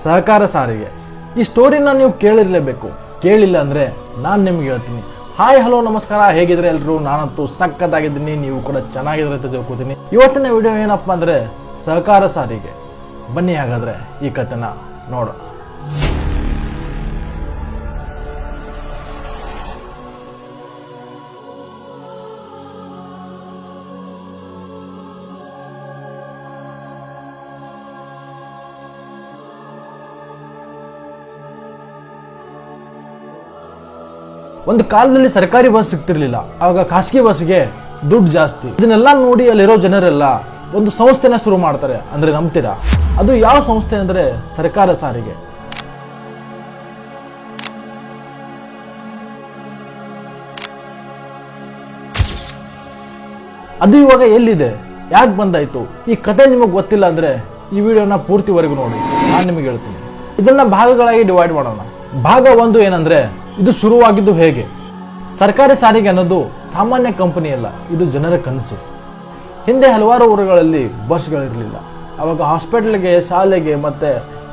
ಸಹಕಾರ ಸಾರಿಗೆ. ಈ ಸ್ಟೋರಿನ ನೀವು ಕೇಳಿರ್ಲೇಬೇಕು. ಕೇಳಿಲ್ಲ ಅಂದ್ರೆ ನಾನು ನಿಮ್ಗೆ ಹೇಳ್ತೀನಿ. ಹಾಯ್ ಹಲೋ ನಮಸ್ಕಾರ, ಹೇಗಿದ್ರೆ ಎಲ್ರು? ನಾನಂತೂ ಸಕ್ಕತ್ತಾಗಿದ್ದೀನಿ, ನೀವು ಕೂಡ ಚೆನ್ನಾಗಿದ್ರೆ ಅಂತ ತಿಳ್ಕೊತೀನಿ. ಇವತ್ತಿನ ವಿಡಿಯೋ ಏನಪ್ಪಾ ಅಂದ್ರೆ ಸಹಕಾರ ಸಾರಿಗೆ. ಬನ್ನಿ ಹಾಗಾದ್ರೆ ಈ ಕಥೆನ ನೋಡೋಣ. ಒಂದು ಕಾಲದಲ್ಲಿ ಸರ್ಕಾರಿ ಬಸ್ ಸಿಗ್ತಿರ್ಲಿಲ್ಲ. ಆವಾಗ ಖಾಸಗಿ ಬಸ್ಗೆ ದುಡ್ಡು ಜಾಸ್ತಿ. ಇದನ್ನೆಲ್ಲ ನೋಡಿ ಅಲ್ಲಿರೋ ಜನರೆಲ್ಲ ಒಂದು ಸಂಸ್ಥೆನ ಶುರು ಮಾಡ್ತಾರೆ. ಅಂದ್ರೆ ನಂಬ್ತೀರಾ? ಅದು ಯಾವ ಸಂಸ್ಥೆ ಅಂದ್ರೆ ಸರ್ಕಾರ ಸಾರಿಗೆ. ಅದು ಇವಾಗ ಎಲ್ಲಿದೆ, ಯಾಕೆ ಬಂದಾಯ್ತು? ಈ ಕತೆ ನಿಮಗೆ ಗೊತ್ತಿಲ್ಲ ಅಂದ್ರೆ ಈ ವಿಡಿಯೋನ ಪೂರ್ತಿವರೆಗೂ ನೋಡಿ, ನಾನು ನಿಮಗೆ ಹೇಳ್ತೀನಿ. ಇದನ್ನ ಭಾಗಗಳಾಗಿ ಡಿವೈಡ್ ಮಾಡೋಣ. ಭಾಗ 1 ಏನಂದ್ರೆ ಇದು ಶುರುವಾಗಿದ್ದು ಹೇಗೆ. ಸರ್ಕಾರಿ ಸಾರಿಗೆ ಅನ್ನೋದು ಸಾಮಾನ್ಯ ಕಂಪನಿ ಅಲ್ಲ, ಇದು ಜನರ ಕನಸು. ಹಿಂದೆ ಹಲವಾರು ಊರುಗಳಲ್ಲಿ ಬಸ್ಗಳಿರಲಿಲ್ಲ. ಅವಾಗ ಹಾಸ್ಪಿಟಲ್ಗೆ, ಶಾಲೆಗೆ ಮತ್ತೆ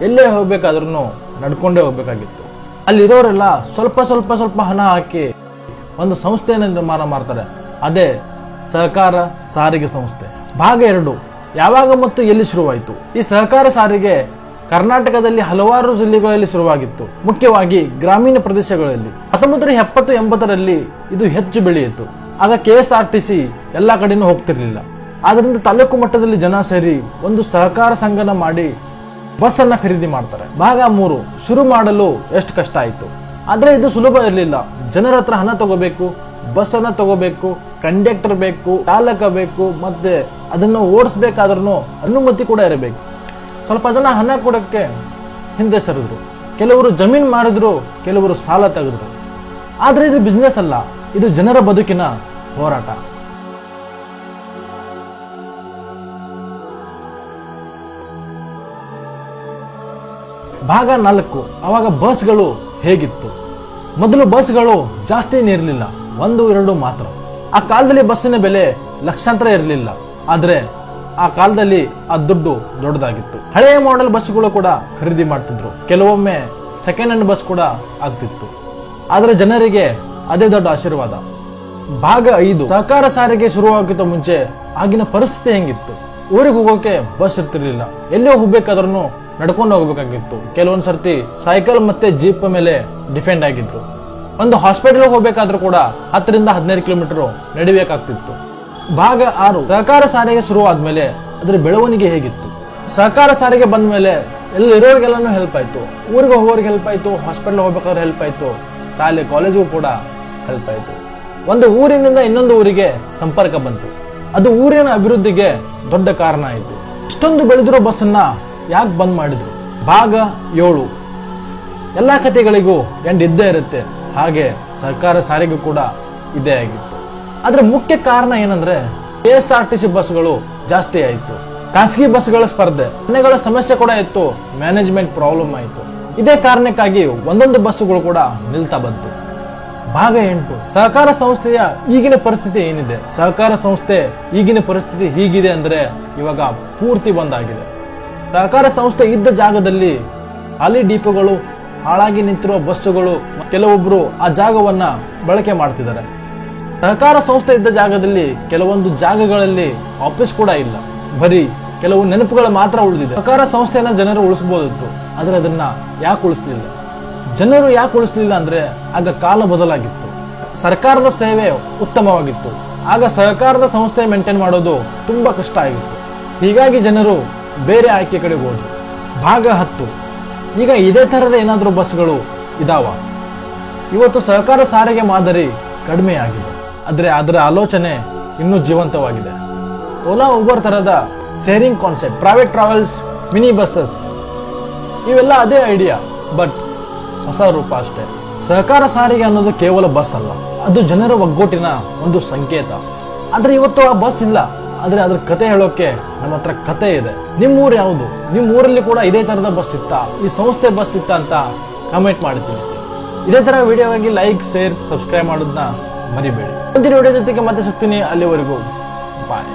ಎಲ್ಲೇ ಹೋಗ್ಬೇಕಾದ್ರೂ ನಡ್ಕೊಂಡೇ ಹೋಗ್ಬೇಕಾಗಿತ್ತು. ಅಲ್ಲಿರೋರೆಲ್ಲ ಸ್ವಲ್ಪ ಸ್ವಲ್ಪ ಸ್ವಲ್ಪ ಹಣ ಹಾಕಿ ಒಂದು ಸಂಸ್ಥೆಯನ್ನು ನಿರ್ಮಾಣ ಮಾಡ್ತಾರೆ. ಅದೇ ಸಹಕಾರ ಸಾರಿಗೆ ಸಂಸ್ಥೆ. ಭಾಗ 2 ಯಾವಾಗ ಮತ್ತು ಎಲ್ಲಿ ಶುರುವಾಯಿತು. ಈ ಸಹಕಾರ ಸಾರಿಗೆ ಕರ್ನಾಟಕದಲ್ಲಿ ಹಲವಾರು ಜಿಲ್ಲೆಗಳಲ್ಲಿ ಶುರುವಾಗಿತ್ತು, ಮುಖ್ಯವಾಗಿ ಗ್ರಾಮೀಣ ಪ್ರದೇಶಗಳಲ್ಲಿ. 1970-80ರಲ್ಲಿ ಇದು ಹೆಚ್ಚು ಬೆಳೆಯಿತು. ಆಗ KSRTC ಎಲ್ಲಾ ಕಡೆನೂ ಹೋಗ್ತಿರ್ಲಿಲ್ಲ. ಆದ್ರಿಂದ ತಾಲೂಕು ಮಟ್ಟದಲ್ಲಿ ಜನ ಸೇರಿ ಒಂದು ಸಹಕಾರ ಸಂಘನ ಮಾಡಿ ಬಸ್ ಅನ್ನ ಖರೀದಿ ಮಾಡ್ತಾರೆ. ಭಾಗ 3 ಶುರು ಮಾಡಲು ಎಷ್ಟು ಕಷ್ಟ ಆಯ್ತು. ಆದ್ರೆ ಇದು ಸುಲಭ ಇರಲಿಲ್ಲ. ಜನರ ಹತ್ರ ಹಣ ತಗೋಬೇಕು, ಬಸ್ ಅನ್ನ ತಗೋಬೇಕು, ಕಂಡಕ್ಟರ್ ಬೇಕು, ಚಾಲಕ ಬೇಕು, ಮತ್ತೆ ಅದನ್ನು ಓಡಿಸ್ಬೇಕಾದ್ರೂ ಅನುಮತಿ ಕೂಡ ಇರಬೇಕು. ಸ್ವಲ್ಪ ಜನ ಹಣ ಕೊಡಕ್ಕೆ ಹಿಂದೆ ಸರಿದ್ರು. ಕೆಲವರು ಜಮೀನ್ ಮಾರಿದ್ರು, ಕೆಲವರು ಸಾಲ ತೆಗೆದ್ರು. ಆದ್ರೆ ಇದು ಬಿಸ್ನೆಸ್ ಅಲ್ಲ, ಇದು ಜನರ ಬದುಕಿನ ಹೋರಾಟ. ಭಾಗ 4 ಅವಾಗ ಬಸ್ಗಳು ಹೇಗಿತ್ತು. ಮೊದಲು ಬಸ್ಗಳು ಜಾಸ್ತಿ ಇರಲಿಲ್ಲ, 1-2 ಮಾತ್ರ. ಆ ಕಾಲದಲ್ಲಿ ಬಸ್ಸಿನ ಬೆಲೆ ಲಕ್ಷಾಂತರ ಇರಲಿಲ್ಲ. ಆದ್ರೆ ಆ ಕಾಲದಲ್ಲಿ ಆ ದುಡ್ಡು ದೊಡ್ಡದಾಗಿತ್ತು. ಹಳೆಯ ಮಾಡೆಲ್ ಬಸ್ಗಳು ಕೂಡ ಖರೀದಿ ಮಾಡ್ತಿದ್ರು. ಕೆಲವೊಮ್ಮೆ ಸೆಕೆಂಡ್ ಹ್ಯಾಂಡ್ ಬಸ್ ಕೂಡ ಆಗ್ತಿತ್ತು. ಆದ್ರೆ ಜನರಿಗೆ ಅದೇ ದೊಡ್ಡ ಆಶೀರ್ವಾದ. ಭಾಗ 5 ಸಹಕಾರ ಸಾರಿಗೆ ಶುರುವಾಗಿದ್ದ ಮುಂಚೆ ಆಗಿನ ಪರಿಸ್ಥಿತಿ ಹೆಂಗಿತ್ತು. ಊರಿಗೆ ಹೋಗೋಕೆ ಬಸ್ ಇರ್ತಿರ್ಲಿಲ್ಲ. ಎಲ್ಲೇ ಹೋಗ್ಬೇಕಾದ್ರೂ ನಡ್ಕೊಂಡು ಹೋಗ್ಬೇಕಾಗಿತ್ತು. ಕೆಲವೊಂದ್ ಸರ್ತಿ ಸೈಕಲ್ ಮತ್ತೆ ಜೀಪ್ ಮೇಲೆ ಡಿಫೆಂಡ್ ಆಗಿದ್ರು. ಒಂದು ಹಾಸ್ಪಿಟಲ್ ಹೋಗ್ಬೇಕಾದ್ರೂ ಕೂಡ 10-15 ಕಿಲೋಮೀಟರ್ ನಡಿಬೇಕಾಗ್ತಿತ್ತು. ಭಾಗ 6 ಸಹಕಾರ ಸಾರಿಗೆ ಶುರು ಆದ್ಮೇಲೆ ಅದ್ರ ಬೆಳವಣಿಗೆ ಹೇಗಿತ್ತು. ಸಹಕಾರ ಸಾರಿಗೆ ಬಂದ ಮೇಲೆ ಇರೋರಿಗೆಲ್ಲಾನು ಹೆಲ್ಪ್ ಆಯ್ತು. ಊರಿಗೆ ಹೋಗೋರಿಗೆ ಹೆಲ್ಪ್ ಆಯ್ತು, ಹಾಸ್ಪಿಟಲ್ ಹೋಗ್ಬೇಕಾದ್ರೆ ಹೆಲ್ಪ್ ಆಯ್ತು, ಶಾಲೆ ಕಾಲೇಜಿಗೂ ಕೂಡ ಹೆಲ್ಪ್ ಆಯ್ತು. ಒಂದು ಊರಿನಿಂದ ಇನ್ನೊಂದು ಊರಿಗೆ ಸಂಪರ್ಕ ಬಂತು. ಅದು ಊರಿನ ಅಭಿವೃದ್ಧಿಗೆ ದೊಡ್ಡ ಕಾರಣ ಆಯ್ತು. ಇಷ್ಟೊಂದು ಬೆಳೆದಿರೋ ಬಸ್ಸನ್ನ ಯಾಕೆ ಬಂದ್ ಮಾಡಿದ್ರು. ಭಾಗ 7 ಎಲ್ಲಾ ಕಥೆಗಳಿಗೂ ಎಂಡ್ ಇದ್ದೇ ಇರುತ್ತೆ. ಹಾಗೆ ಸರ್ಕಾರ ಸಾರಿಗೆ ಕೂಡ ಇದೇ ಆಗಿತ್ತು. ಆದ್ರೆ ಮುಖ್ಯ ಕಾರಣ ಏನಂದ್ರೆ KSRTC ಬಸ್ಗಳು ಜಾಸ್ತಿ ಆಯ್ತು. ಖಾಸಗಿ ಬಸ್ಗಳ ಸ್ಪರ್ಧೆ, ಮನೆಗಳ ಸಮಸ್ಯೆ ಕೂಡ ಇತ್ತು, ಮ್ಯಾನೇಜ್ಮೆಂಟ್ ಪ್ರಾಬ್ಲಮ್ ಆಯ್ತು. ಇದೇ ಕಾರಣಕ್ಕಾಗಿ ಒಂದೊಂದು ಬಸ್ಸುಗಳು ಕೂಡ ನಿಲ್ತಾ ಬಂತು. ಭಾಗ 8 ಸಹಕಾರ ಸಂಸ್ಥೆಯ ಈಗಿನ ಪರಿಸ್ಥಿತಿ ಏನಿದೆ. ಸಹಕಾರ ಸಂಸ್ಥೆ ಈಗಿನ ಪರಿಸ್ಥಿತಿ ಹೀಗಿದೆ ಅಂದ್ರೆ ಇವಾಗ ಪೂರ್ತಿ ಬಂದಾಗಿದೆ. ಸಹಕಾರ ಸಂಸ್ಥೆ ಇದ್ದ ಜಾಗದಲ್ಲಿ ಖಾಲಿ ಡಿಪೋಗಳು, ಹಾಳಾಗಿ ನಿಂತಿರುವ ಬಸ್ಸುಗಳು, ಕೆಲವೊಬ್ರು ಆ ಜಾಗವನ್ನ ಬಳಕೆ ಮಾಡ್ತಿದ್ದಾರೆ. ಸಹಕಾರ ಸಂಸ್ಥೆ ಇದ್ದ ಜಾಗದಲ್ಲಿ ಕೆಲವೊಂದು ಜಾಗಗಳಲ್ಲಿ ಆಫೀಸ್ ಕೂಡ ಇಲ್ಲ, ಬರೀ ಕೆಲವು ನೆನಪುಗಳು ಮಾತ್ರ ಉಳಿದಿದೆ. ಸಹಕಾರ ಸಂಸ್ಥೆಯನ್ನ ಜನರು ಉಳಿಸಬಹುದಿತ್ತು, ಆದ್ರೆ ಅದನ್ನ ಯಾಕೆ ಉಳಿಸ್ಲಿಲ್ಲ. ಜನರು ಯಾಕೆ ಉಳಿಸ್ಲಿಲ್ಲ ಅಂದ್ರೆ ಆಗ ಕಾಲ ಬದಲಾಗಿತ್ತು, ಸರ್ಕಾರದ ಸೇವೆ ಉತ್ತಮವಾಗಿತ್ತು. ಆಗ ಸಹಕಾರದ ಸಂಸ್ಥೆ ಮೇಂಟೈನ್ ಮಾಡೋದು ತುಂಬಾ ಕಷ್ಟ ಆಗಿತ್ತು. ಹೀಗಾಗಿ ಜನರು ಬೇರೆ ಆಯ್ಕೆ ಕಡೆ ಹೋದ್ರು. ಭಾಗ 10 ಈಗ ಇದೇ ತರದ ಏನಾದ್ರೂ ಬಸ್ಗಳು ಇದಾವ. ಇವತ್ತು ಸಹಕಾರ ಸಾರಿಗೆ ಮಾದರಿ ಕಡಿಮೆ ಆಗಿದೆ, ಆದ್ರೆ ಅದರ ಆಲೋಚನೆ ಇನ್ನೂ ಜೀವಂತವಾಗಿದೆ. ಓಲಾ, ಉಬರ್ ತರದ sharing concept, private travels, mini buses, ಇವೆಲ್ಲ ಅದೇ ಐಡಿಯಾ, ಬಟ್ ಹೊಸ ರೂಪ ಅಷ್ಟೇ. ಸಹಕಾರ ಸಾರಿಗೆ ಅನ್ನೋದು ಕೇವಲ ಬಸ್ ಅಲ್ಲ, ಅದು ಜನರ ಒಗ್ಗಟ್ಟಿನ ಒಂದು ಸಂಕೇತ. ಆದ್ರೆ ಇವತ್ತು ಆ ಬಸ್ ಇಲ್ಲ, ಆದ್ರೆ ಅದ್ರ ಕತೆ ಹೇಳೋಕೆ ನಮ್ಮ ಹತ್ರ ಕತೆ ಇದೆ. ನಿಮ್ಮೂರು ಯಾವುದು? ನಿಮ್ಮ ಊರಲ್ಲಿ ಕೂಡ ಇದೇ ತರದ ಬಸ್ ಇತ್ತಾ, ಈ ಸಂಸ್ಥೆ ಬಸ್ ಇತ್ತಾ ಅಂತ ಕಮೆಂಟ್ ಮಾಡಿ ತಿಳಿಸಿ. ಇದೇ ತರ ವಿಡಿಯೋಗಾಗಿ ಲೈಕ್, ಶೇರ್, ಸಬ್ಸ್ಕ್ರೈಬ್ ಮಾಡೋದನ್ನ ಮರಿಬೇಡಿ. ಮುಂದಿನ ವಿಡಿಯೋ ಜೊತೆಗೆ ಮತ್ತೆ ಸಿಗ್ತೀನಿ. ಅಲ್ಲಿವರೆಗೂ ಬಾಯ್.